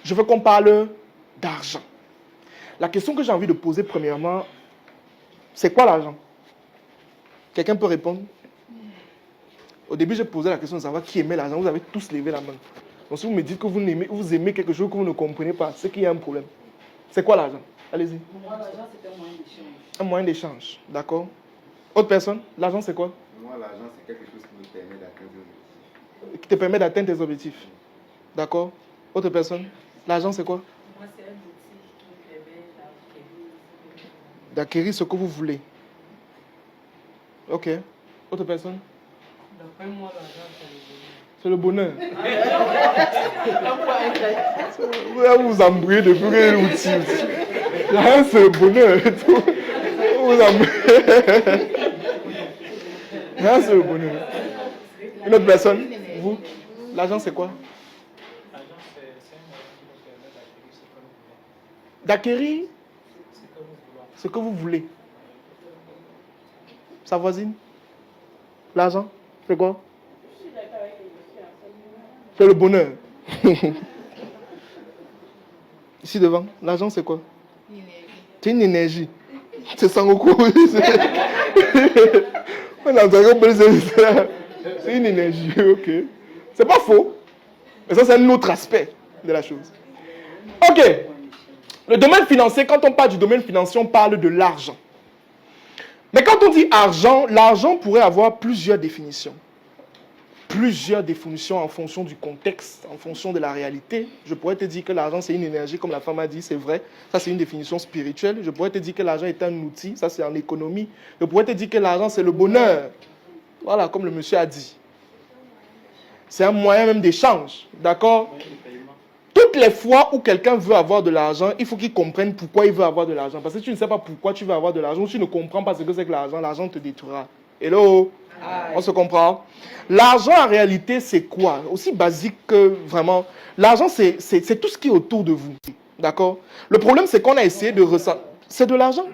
Je veux qu'on parle d'argent. La question que j'ai envie de poser premièrement, c'est quoi l'argent? Quelqu'un peut répondre? Au début, j'ai posé la question de savoir qui aimait l'argent. Vous avez tous levé la main. Donc si vous me dites que vous aimez quelque chose que vous ne comprenez pas, c'est qu'il y a un problème. C'est quoi l'argent? Allez-y. Pour moi, l'argent, c'est un moyen d'échange. Un moyen d'échange, d'accord. Autre personne? L'argent, c'est quoi? Pour moi, l'argent, c'est quelque chose qui me permet d'atteindre des objectifs. Qui te permet d'atteindre tes objectifs. D'accord. Autre personne? L'argent, c'est quoi? Pour moi, c'est un outil qui me permet D'acquérir ce que vous voulez. Ok. Autre personne? d'après moi, l'argent, c'est le bonheur. C'est le bonheur. Vous vous embrouillez de plus que l'outil. L'argent, c'est le bonheur. Vous vous embrouillez. L'argent, c'est le bonheur. Une autre personne? Vous? L'argent, c'est quoi? L'argent, c'est un moyen qui nous permet d'acquérir ce que nous voulons. D'acquérir Ce que nous voulons. ce que vous voulez. Sa voisine? L'argent, c'est quoi? C'est le bonheur. Ici devant, l'argent, c'est quoi? C'est une énergie. C'est sans recours. C'est une énergie, ok. C'est pas faux. Mais ça, c'est un autre aspect de la chose. Ok. Le domaine financier, quand on parle du domaine financier, on parle de l'argent. Mais quand on dit argent, l'argent pourrait avoir plusieurs définitions. Plusieurs définitions en fonction du contexte, en fonction de la réalité. Je pourrais te dire que l'argent, c'est une énergie, comme la femme a dit, c'est vrai. Ça, c'est une définition spirituelle. Je pourrais te dire que l'argent est un outil. Ça, c'est en économie. Je pourrais te dire que l'argent, c'est le bonheur. Voilà, comme le monsieur a dit. C'est un moyen même d'échange. D'accord? Toutes les fois où quelqu'un veut avoir de l'argent, il faut qu'il comprenne pourquoi il veut avoir de l'argent. Parce que si tu ne sais pas pourquoi tu veux avoir de l'argent, ou tu ne comprends pas ce que c'est que l'argent te détruira. Hello? On se comprend? L'argent, en réalité, c'est quoi? Aussi basique que vraiment. L'argent, c'est tout ce qui est autour de vous. D'accord? Le problème, c'est qu'on a essayé de ressentir. C'est de l'argent.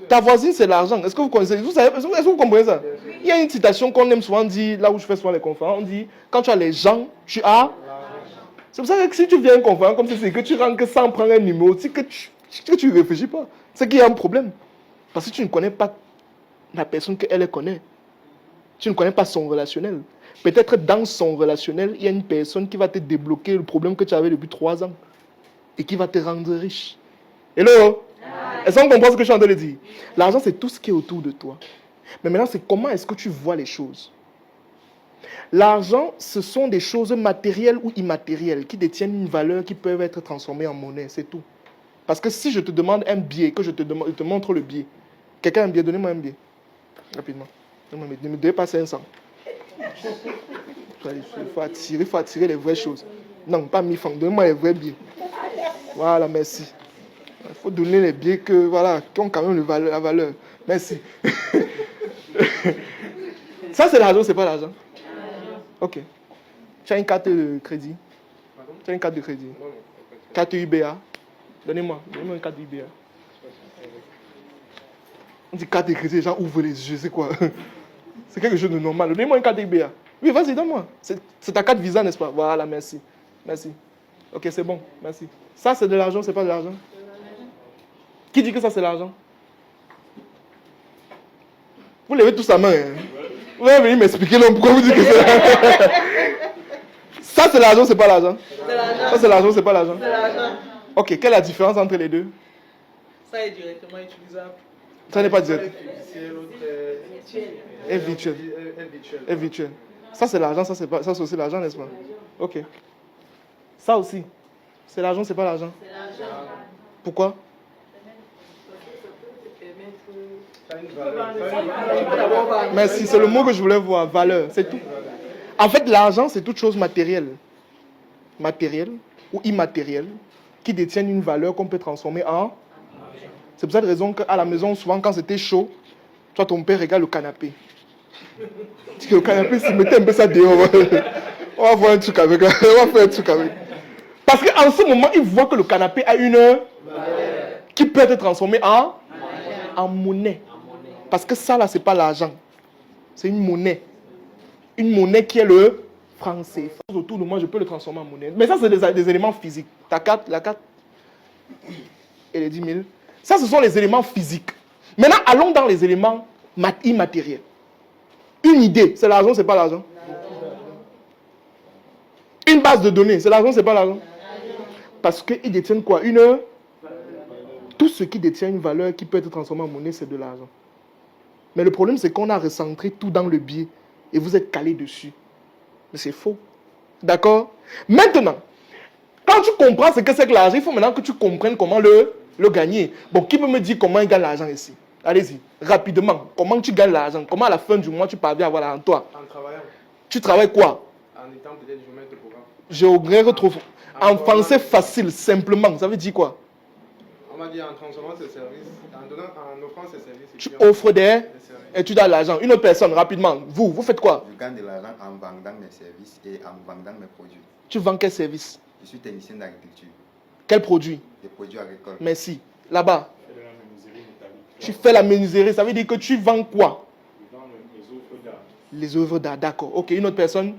Ta voisine, c'est l'argent. Est-ce que vous connaissez? Est-ce que vous comprenez ça? Il y a une citation qu'on aime souvent dire, là où je fais souvent les conférences, on dit, quand tu as les gens, tu as... C'est pour ça que si tu viens à une conférence comme ça, c'est que tu rentres que sans prendre un numéro, c'est que tu ne réfléchis pas. C'est qu'il y a un problème. Parce que tu ne connais pas la personne qu'elle connaît. Tu ne connais pas son relationnel. Peut-être dans son relationnel, il y a une personne qui va te débloquer le problème que tu avais depuis 3 ans. Et qui va te rendre riche. Hello? Est-ce qu'on comprend ce que je suis en train de dire? L'argent, c'est tout ce qui est autour de toi. Mais maintenant, c'est comment est-ce que tu vois les choses? L'argent, ce sont des choses matérielles ou immatérielles qui détiennent une valeur qui peuvent être transformées en monnaie, c'est tout. Parce que si je te demande un billet, que je te montre le billet, quelqu'un a un billet, donnez-moi un billet. Rapidement. Ne me donnez pas 500. Il faut attirer les vraies choses. Non, pas 1000 francs, donnez-moi les vrais billets. Voilà, merci. Il faut donner les billets qui ont quand même la valeur. Merci. Ça, c'est l'argent, c'est pas l'argent. Ok. Tu as une carte de crédit? Tu as une carte de crédit? Carte UBA? Donnez-moi une carte UBA. On dit carte de crédit, les gens ouvrent les yeux, c'est quoi? C'est quelque chose de normal. Donnez-moi une carte UBA. Oui, vas-y, donne-moi. C'est ta carte Visa, n'est-ce pas? Voilà, merci. Merci. Ok, c'est bon, merci. Ça, c'est de l'argent, c'est pas de l'argent? Qui dit que ça, c'est l'argent? Vous levez tous sa main, hein? Vous allez venir m'expliquer non, pourquoi vous dites que c'est l'argent. Ça, c'est l'argent, c'est pas l'argent? Ça, c'est l'argent, c'est pas l'argent? C'est l'argent. Ok, quelle est la différence entre les deux? Ça est directement utilisable. Ça n'est pas direct. Et virtuel. Et virtuel. Ça, c'est l'argent, ça, c'est aussi l'argent, n'est-ce pas? Ok. Ça aussi. C'est l'argent, c'est pas l'argent? C'est l'argent. Pourquoi? Merci, c'est le mot que je voulais voir, valeur, c'est tout. En fait, l'argent, c'est toute chose matérielle. Matérielle ou immatérielle, qui détiennent une valeur qu'on peut transformer en... C'est pour cette raison qu'à la maison, souvent, quand c'était chaud, toi, ton père regarde le canapé. Tu dis que le canapé, s'il mettait un peu ça dehors, on va faire un truc avec. Parce qu'en ce moment, il voit que le canapé a une... qui peut être transformée en monnaie. Parce que ça, là, c'est pas l'argent. C'est une monnaie. Une monnaie qui est le français, autour de moi, je peux le transformer en monnaie. Mais ça, c'est des éléments physiques. Ta carte, la carte et les 10 000. Ça, ce sont les éléments physiques. Maintenant, allons dans les éléments immatériels. Une idée, c'est l'argent, c'est pas l'argent. Une base de données, c'est l'argent, c'est pas l'argent. Parce qu'ils détiennent quoi? Tout ce qui détient une valeur qui peut être transformée en monnaie, c'est de l'argent. Mais le problème, c'est qu'on a recentré tout dans le biais et vous êtes calé dessus. Mais c'est faux. D'accord? Maintenant, quand tu comprends ce que c'est que l'argent, il faut maintenant que tu comprennes comment le gagner. Bon, qui peut me dire comment il gagne l'argent ici? Allez-y, rapidement. Comment tu gagnes l'argent? Comment à la fin du mois tu parviens à avoir l'argent? Toi, En travaillant, tu travailles quoi? en étant peut-être géomètre de programme. Géographe trop. En français facile, simplement. Ça veut dire quoi? On m'a dit en transformant ces services, en offrant ces services. Tu offres des et tu donnes l'argent. Une autre personne, rapidement. Vous faites quoi? Je gagne de l'argent en vendant mes services et en vendant mes produits. Tu vends quel service? Je suis technicien d'agriculture. Quel produit? Des produits agricoles. Merci. Là-bas. Tu fais la menuiserie. Ça veut dire que tu vends quoi? Les œuvres d'art. D'accord. Ok, une autre personne.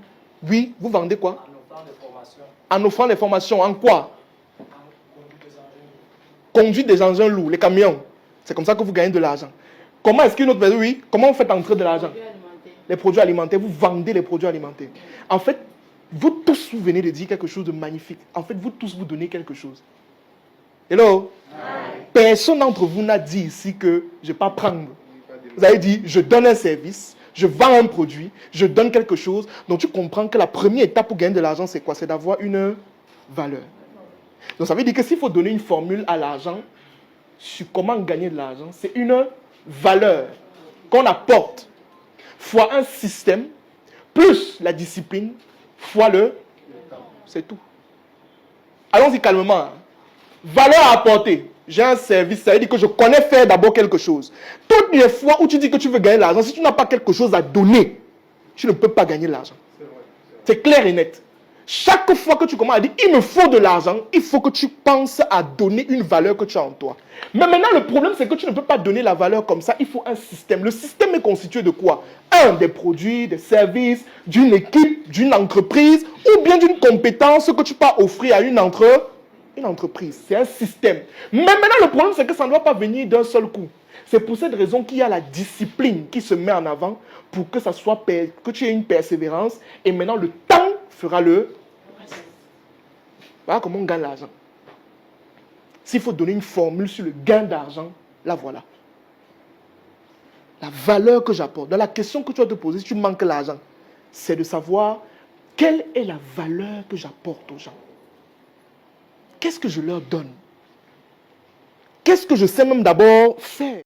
Oui, vous vendez quoi? En offrant des formations. En offrant des formations. En quoi? En conduite des engins. Conduite des engins lourds, les camions. C'est comme ça que vous gagnez de l'argent. Comment est-ce qu'une autre personne, oui, comment vous faites entrer de l'argent? Les produits alimentaires, vous vendez les produits alimentaires. En fait, vous tous, vous venez de dire quelque chose de magnifique. En fait, vous tous, vous donnez quelque chose. Hello? Personne d'entre vous n'a dit ici que je ne vais pas prendre. Vous avez dit, je donne un service, je vends un produit, je donne quelque chose. Donc, tu comprends que la première étape pour gagner de l'argent, c'est quoi? C'est d'avoir une valeur. Donc, ça veut dire que s'il faut donner une formule à l'argent, sur comment gagner de l'argent, c'est une valeur qu'on apporte fois un système, plus la discipline, fois le... C'est tout. Allons-y calmement. Valeur à apporter. J'ai un service, ça veut dire que je connais faire d'abord quelque chose. Toutes les fois où tu dis que tu veux gagner de l'argent, si tu n'as pas quelque chose à donner, tu ne peux pas gagner de l'argent. C'est clair et net. Chaque fois que tu commences à dire il me faut de l'argent, il faut que tu penses à donner une valeur que tu as en toi. Mais maintenant, le problème, c'est que tu ne peux pas donner la valeur comme ça. Il faut un système. Le système est constitué de quoi? Des produits, des services, d'une équipe, d'une entreprise ou bien d'une compétence que tu peux offrir à une entreprise. C'est un système. Mais maintenant, le problème, c'est que ça ne doit pas venir d'un seul coup. C'est pour cette raison qu'il y a la discipline qui se met en avant pour que ça soit que tu aies une persévérance. Et maintenant, le temps fera le... Voilà comment on gagne l'argent. S'il faut donner une formule sur le gain d'argent, la voilà. La valeur que j'apporte. Dans la question que tu vas te poser, si tu manques l'argent, c'est de savoir quelle est la valeur que j'apporte aux gens. Qu'est-ce que je leur donne? Qu'est-ce que je sais même d'abord faire?